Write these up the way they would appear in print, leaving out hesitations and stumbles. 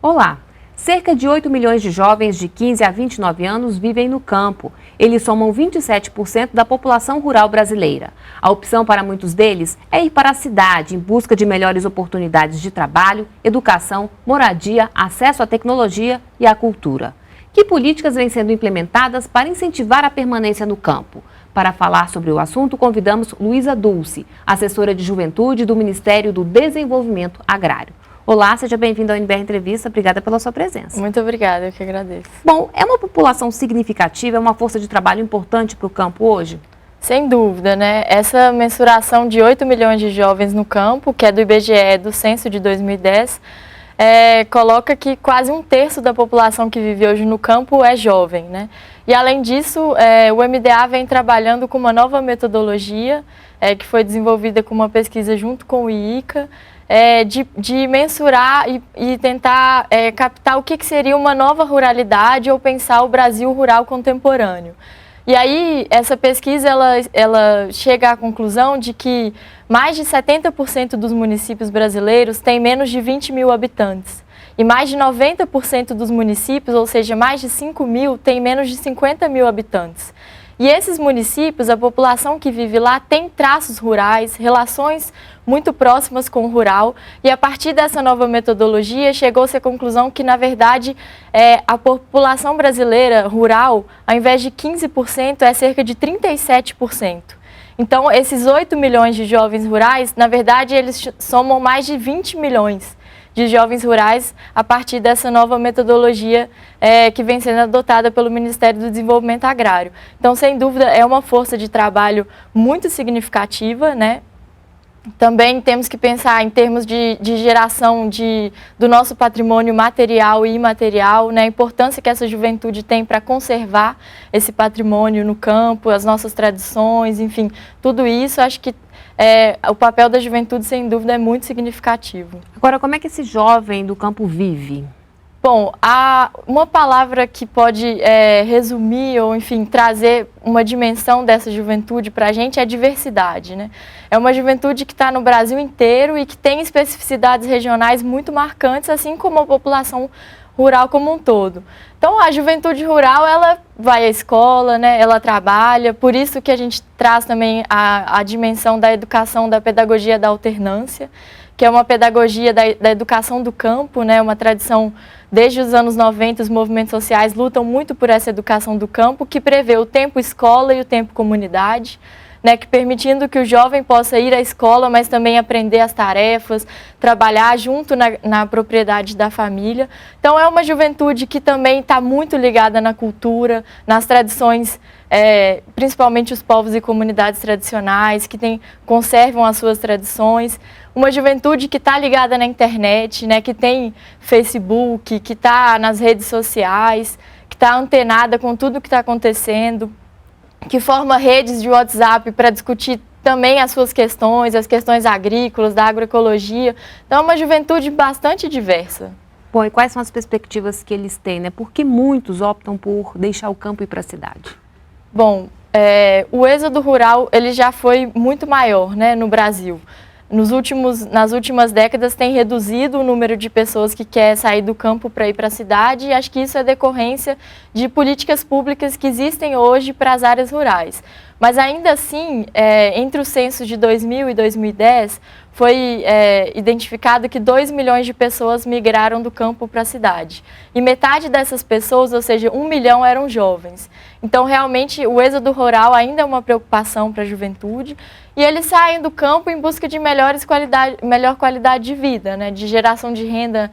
Olá! Cerca de 8 milhões de jovens de 15 a 29 anos vivem no campo. Eles somam 27% da população rural brasileira. A opção para muitos deles é ir para a cidade em busca de melhores oportunidades de trabalho, educação, moradia, acesso à tecnologia e à cultura. Que políticas vêm sendo implementadas para incentivar a permanência no campo? Para falar sobre o assunto, convidamos Luísa Dulce, assessora de juventude do Ministério do Desenvolvimento Agrário. Olá, seja bem-vindo ao NBR Entrevista, obrigada pela sua presença. Muito obrigada, eu que agradeço. Bom, é uma população significativa, é uma força de trabalho importante para o campo hoje? Sem dúvida, né? Essa mensuração de 8 milhões de jovens no campo, que é do IBGE, do censo de 2010, coloca que quase um terço da população que vive hoje no campo é jovem, né? E além disso, o MDA vem trabalhando com uma nova metodologia, que foi desenvolvida com uma pesquisa junto com o IICA, de mensurar e tentar captar o que seria uma nova ruralidade ou pensar o Brasil rural contemporâneo. E aí, essa pesquisa ela chega à conclusão de que mais de 70% dos municípios brasileiros têm menos de 20 mil habitantes. E mais de 90% dos municípios, ou seja, mais de 5 mil, têm menos de 50 mil habitantes. E esses municípios, a população que vive lá tem traços rurais, relações muito próximas com o rural, e a partir dessa nova metodologia chegou-se à conclusão que, na verdade, a população brasileira rural, ao invés de 15%, é cerca de 37%. Então, esses 8 milhões de jovens rurais, na verdade, eles somam mais de 20 milhões de jovens rurais a partir dessa nova metodologia que vem sendo adotada pelo Ministério do Desenvolvimento Agrário. Então, sem dúvida, é uma força de trabalho muito significativa, né? Também temos que pensar em termos de geração do nosso patrimônio material e imaterial, né? A importância que essa juventude tem para conservar esse patrimônio no campo, as nossas tradições, enfim, tudo isso, acho que o papel da juventude, sem dúvida, é muito significativo. Agora, como é que esse jovem do campo vive? Bom, uma palavra que pode resumir ou, enfim, trazer uma dimensão dessa juventude para a gente é diversidade, né? É uma juventude que está no Brasil inteiro e que tem especificidades regionais muito marcantes, assim como a população rural como um todo. Então, a juventude rural, ela vai à escola, né? Ela trabalha, por isso que a gente traz também a dimensão da educação, da pedagogia da alternância, que é uma pedagogia da educação do campo, né? Uma tradição desde os anos 90, os movimentos sociais lutam muito por essa educação do campo, que prevê o tempo escola e o tempo comunidade, né, que permitindo que o jovem possa ir à escola, mas também aprender as tarefas, trabalhar junto na propriedade da família. Então, é uma juventude que também está muito ligada na cultura, nas tradições, principalmente os povos e comunidades tradicionais, que conservam as suas tradições. Uma juventude que está ligada na internet, né, que tem Facebook, que está nas redes sociais, que está antenada com tudo que está acontecendo, que forma redes de WhatsApp para discutir também as suas questões, as questões agrícolas, da agroecologia. Então, é uma juventude bastante diversa. Bom, e quais são as perspectivas que eles têm, né? Por que muitos optam por deixar o campo e ir para a cidade? Bom, o êxodo rural ele já foi muito maior, né, no Brasil. Nas últimas décadas tem reduzido o número de pessoas que quer sair do campo para ir para a cidade, e acho que isso é decorrência de políticas públicas que existem hoje para as áreas rurais. Mas ainda assim, entre os censos de 2000 e 2010, foi identificado que 2 milhões de pessoas migraram do campo para a cidade. E metade dessas pessoas, ou seja, 1 milhão, eram jovens. Então, realmente, o êxodo rural ainda é uma preocupação para a juventude, e eles saem do campo em busca de melhor qualidade de vida, né? De geração de renda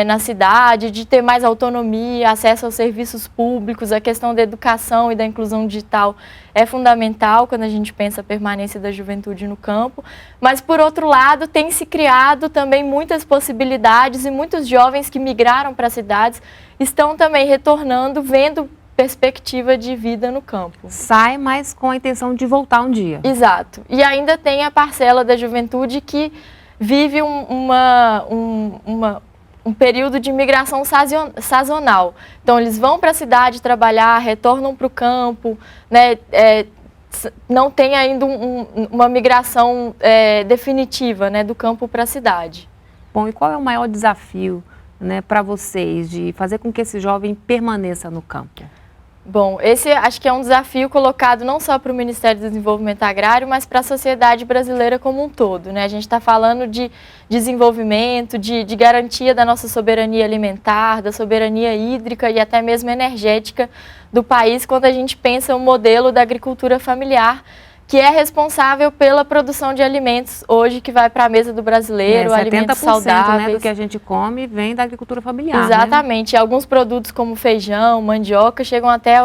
na cidade, de ter mais autonomia, acesso aos serviços públicos. A questão da educação e da inclusão digital é fundamental quando a gente pensa a permanência da juventude no campo. Mas, por outro lado, tem se criado também muitas possibilidades, e muitos jovens que migraram para as cidades estão também retornando, vendo perspectiva de vida no campo. Sai, mas com a intenção de voltar um dia. Exato. E ainda tem a parcela da juventude que vive um período de migração sazonal. Então, eles vão para a cidade trabalhar, retornam para o campo, né? Não tem ainda uma migração definitiva, né, do campo para a cidade. Bom, e qual é o maior desafio né, para vocês de fazer com que esse jovem permaneça no campo? Bom, esse acho que é um desafio colocado não só para o Ministério do Desenvolvimento Agrário, mas para a sociedade brasileira como um todo, né? A gente está falando de desenvolvimento, de garantia da nossa soberania alimentar, da soberania hídrica e até mesmo energética do país, quando a gente pensa o modelo da agricultura familiar, que é responsável pela produção de alimentos hoje que vai para a mesa do brasileiro, alimentos saudáveis. Né, do que a gente come vem da agricultura familiar. Exatamente. Né? Alguns produtos como feijão, mandioca, chegam até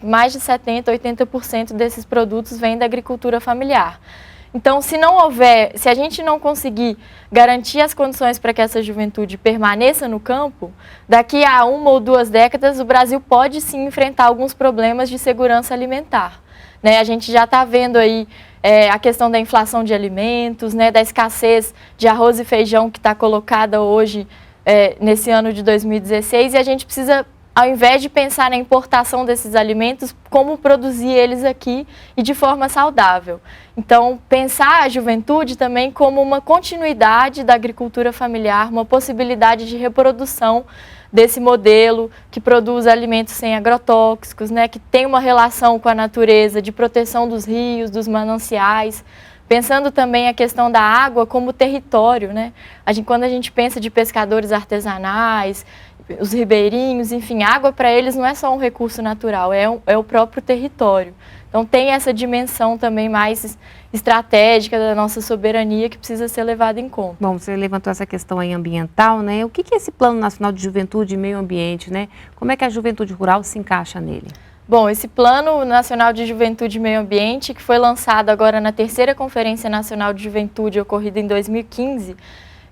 mais de 70%, 80% desses produtos vêm da agricultura familiar. Então, se a gente não conseguir garantir as condições para que essa juventude permaneça no campo, daqui a 1 ou 2 décadas o Brasil pode sim enfrentar alguns problemas de segurança alimentar. Né, a gente já está vendo aí a questão da inflação de alimentos, né, da escassez de arroz e feijão que está colocada hoje nesse ano de 2016, e a gente precisa, ao invés de pensar na importação desses alimentos, como produzir eles aqui e de forma saudável. Então, pensar a juventude também como uma continuidade da agricultura familiar, uma possibilidade de reprodução desse modelo que produz alimentos sem agrotóxicos, né, que tem uma relação com a natureza, de proteção dos rios, dos mananciais, pensando também a questão da água como território, né? Quando a gente pensa de pescadores artesanais, os ribeirinhos, enfim, água para eles não é só um recurso natural, é o próprio território. Então tem essa dimensão também mais estratégica da nossa soberania que precisa ser levada em conta. Bom, você levantou essa questão aí ambiental, né? O que é esse Plano Nacional de Juventude e Meio Ambiente, né? Como é que a juventude rural se encaixa nele? Bom, esse Plano Nacional de Juventude e Meio Ambiente, que foi lançado agora na 3ª Conferência Nacional de Juventude, ocorrida em 2015,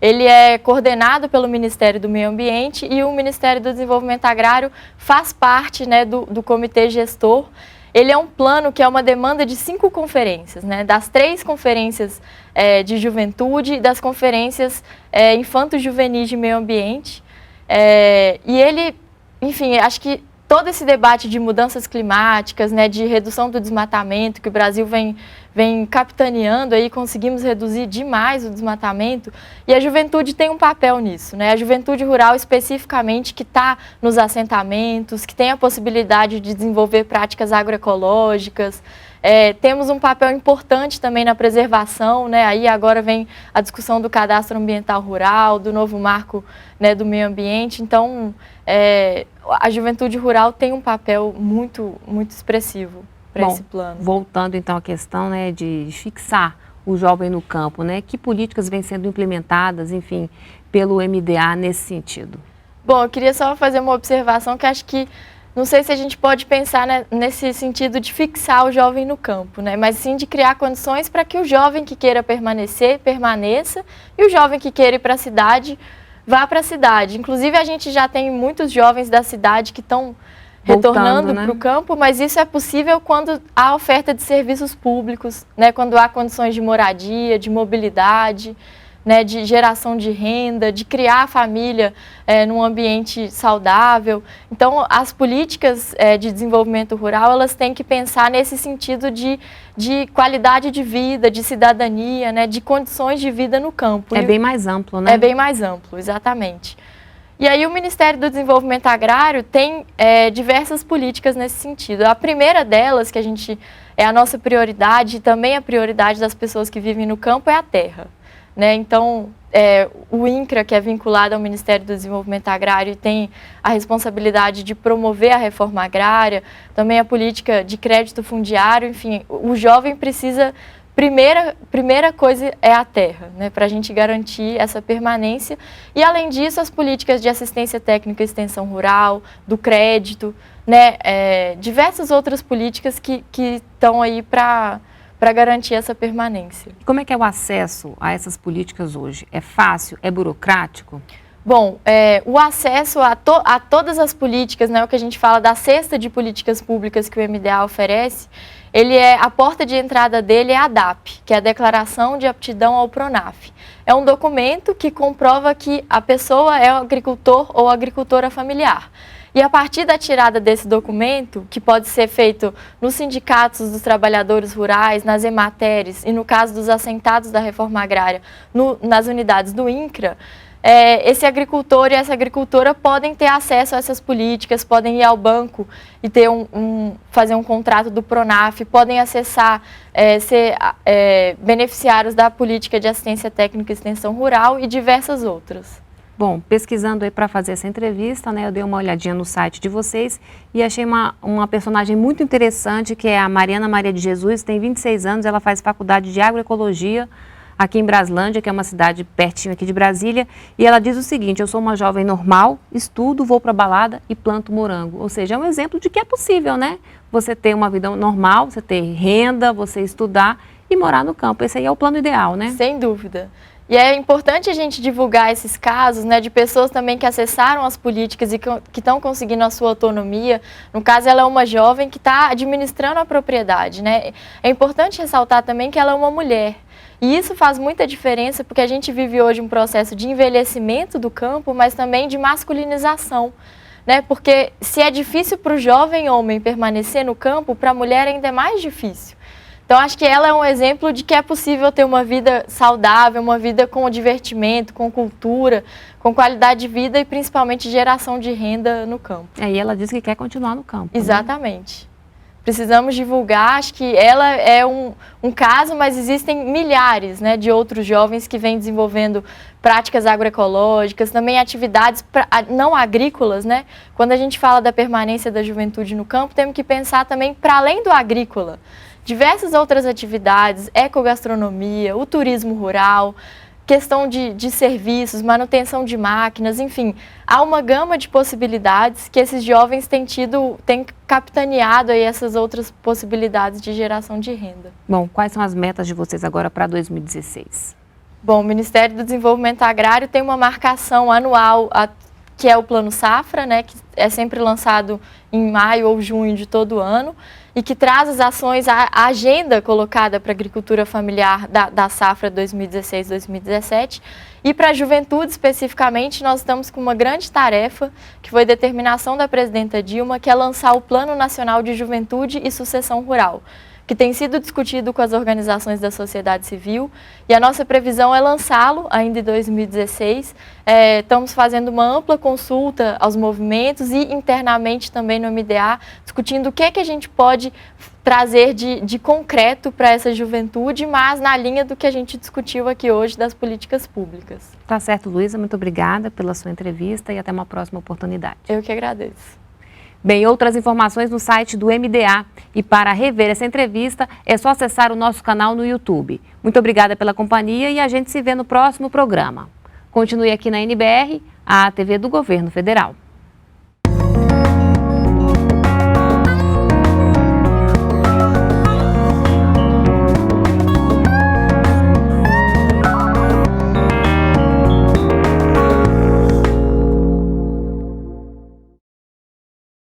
ele é coordenado pelo Ministério do Meio Ambiente e o Ministério do Desenvolvimento Agrário faz parte, né, do comitê gestor. Ele é um plano que é uma demanda de 5 conferências, né, das 3 conferências de juventude e das conferências infanto-juvenis de meio ambiente. E ele, enfim, acho que todo esse debate de mudanças climáticas, né, de redução do desmatamento, que o Brasil vem capitaneando, aí conseguimos reduzir demais o desmatamento, e a juventude tem um papel nisso, né? A juventude rural especificamente que está nos assentamentos, que tem a possibilidade de desenvolver práticas agroecológicas. Temos um papel importante também na preservação, né? Aí agora vem a discussão do cadastro ambiental rural, do novo marco, né, do meio ambiente. Então, a juventude rural tem um papel muito, muito expressivo para esse plano. Voltando então à questão, né, de fixar o jovem no campo, né? Que políticas vêm sendo implementadas, enfim, pelo MDA nesse sentido? Bom, eu queria só fazer uma observação que acho que não sei se a gente pode pensar, né, nesse sentido de fixar o jovem no campo, né, mas sim de criar condições para que o jovem que queira permanecer, permaneça, e o jovem que queira ir para a cidade, vá para a cidade. Inclusive, a gente já tem muitos jovens da cidade que estão retornando para o campo, mas isso é possível quando há oferta de serviços públicos, né, quando há condições de moradia, de mobilidade, né, de geração de renda, de criar a família num ambiente saudável. Então, as políticas de desenvolvimento rural, elas têm que pensar nesse sentido de qualidade de vida, de cidadania, né, de condições de vida no campo. É bem mais amplo, né? É bem mais amplo, exatamente. E aí o Ministério do Desenvolvimento Agrário tem diversas políticas nesse sentido. A primeira delas, que é a nossa prioridade e também a prioridade das pessoas que vivem no campo, é a terra. Né? Então, o INCRA, que é vinculado ao Ministério do Desenvolvimento Agrário e tem a responsabilidade de promover a reforma agrária, também a política de crédito fundiário, enfim, o jovem precisa, primeira coisa é a terra, né? Para a gente garantir essa permanência. E, além disso, as políticas de assistência técnica e extensão rural, do crédito, né? Diversas outras políticas que estão aí para garantir essa permanência. Como é que é o acesso a essas políticas hoje? É fácil? É burocrático? Bom, o acesso a todas as políticas, né, o que a gente fala da cesta de políticas públicas que o MDA oferece, a porta de entrada dele é a DAP, que é a Declaração de Aptidão ao PRONAF. É um documento que comprova que a pessoa é um agricultor ou agricultora familiar. E a partir da tirada desse documento, que pode ser feito nos sindicatos dos trabalhadores rurais, nas EMATERs e no caso dos assentados da reforma agrária, nas unidades do INCRA, esse agricultor e essa agricultora podem ter acesso a essas políticas, podem ir ao banco e ter fazer um contrato do Pronaf, podem acessar, ser beneficiários da política de assistência técnica e extensão rural e diversas outras. Bom, pesquisando aí para fazer essa entrevista, né, eu dei uma olhadinha no site de vocês e achei uma personagem muito interessante, que é a Mariana Maria de Jesus, tem 26 anos, ela faz faculdade de agroecologia aqui em Braslândia, que é uma cidade pertinho aqui de Brasília, e ela diz o seguinte: eu sou uma jovem normal, estudo, vou para balada e planto morango. Ou seja, é um exemplo de que é possível, né? Você ter uma vida normal, você ter renda, você estudar e morar no campo. Esse aí é o plano ideal, né? Sem dúvida. E é importante a gente divulgar esses casos, né, de pessoas também que acessaram as políticas e que estão conseguindo a sua autonomia. No caso, ela é uma jovem que está administrando a propriedade, né? É importante ressaltar também que ela é uma mulher. E isso faz muita diferença porque a gente vive hoje um processo de envelhecimento do campo, mas também de masculinização, né? Porque se é difícil para o jovem homem permanecer no campo, para a mulher ainda é mais difícil. Então, acho que ela é um exemplo de que é possível ter uma vida saudável, uma vida com divertimento, com cultura, com qualidade de vida e principalmente geração de renda no campo. E ela diz que quer continuar no campo. Exatamente. Né? Precisamos divulgar, acho que ela é um caso, mas existem milhares, né, de outros jovens que vêm desenvolvendo práticas agroecológicas, também atividades não agrícolas, né? Quando a gente fala da permanência da juventude no campo, temos que pensar também para além do agrícola. Diversas outras atividades, ecogastronomia, o turismo rural, questão de serviços, manutenção de máquinas, enfim, há uma gama de possibilidades que esses jovens têm capitaneado aí essas outras possibilidades de geração de renda. Bom, quais são as metas de vocês agora para 2016? Bom, o Ministério do Desenvolvimento Agrário tem uma marcação anual, que é o Plano Safra, né, que é sempre lançado em maio ou junho de todo ano, e que traz as ações, a agenda colocada para a agricultura familiar da safra 2016-2017. E para a juventude, especificamente, nós estamos com uma grande tarefa, que foi determinação da presidenta Dilma, que é lançar o Plano Nacional de Juventude e Sucessão Rural, que tem sido discutido com as organizações da sociedade civil, e a nossa previsão é lançá-lo ainda em 2016. Estamos fazendo uma ampla consulta aos movimentos e internamente também no MDA, discutindo o que a gente pode trazer de concreto para essa juventude, mas na linha do que a gente discutiu aqui hoje das políticas públicas. Tá certo, Luísa, muito obrigada pela sua entrevista e até uma próxima oportunidade. Eu que agradeço. Bem, outras informações no site do MDA. E para rever essa entrevista, é só acessar o nosso canal no YouTube. Muito obrigada pela companhia e a gente se vê no próximo programa. Continue aqui na NBR, a TV do Governo Federal.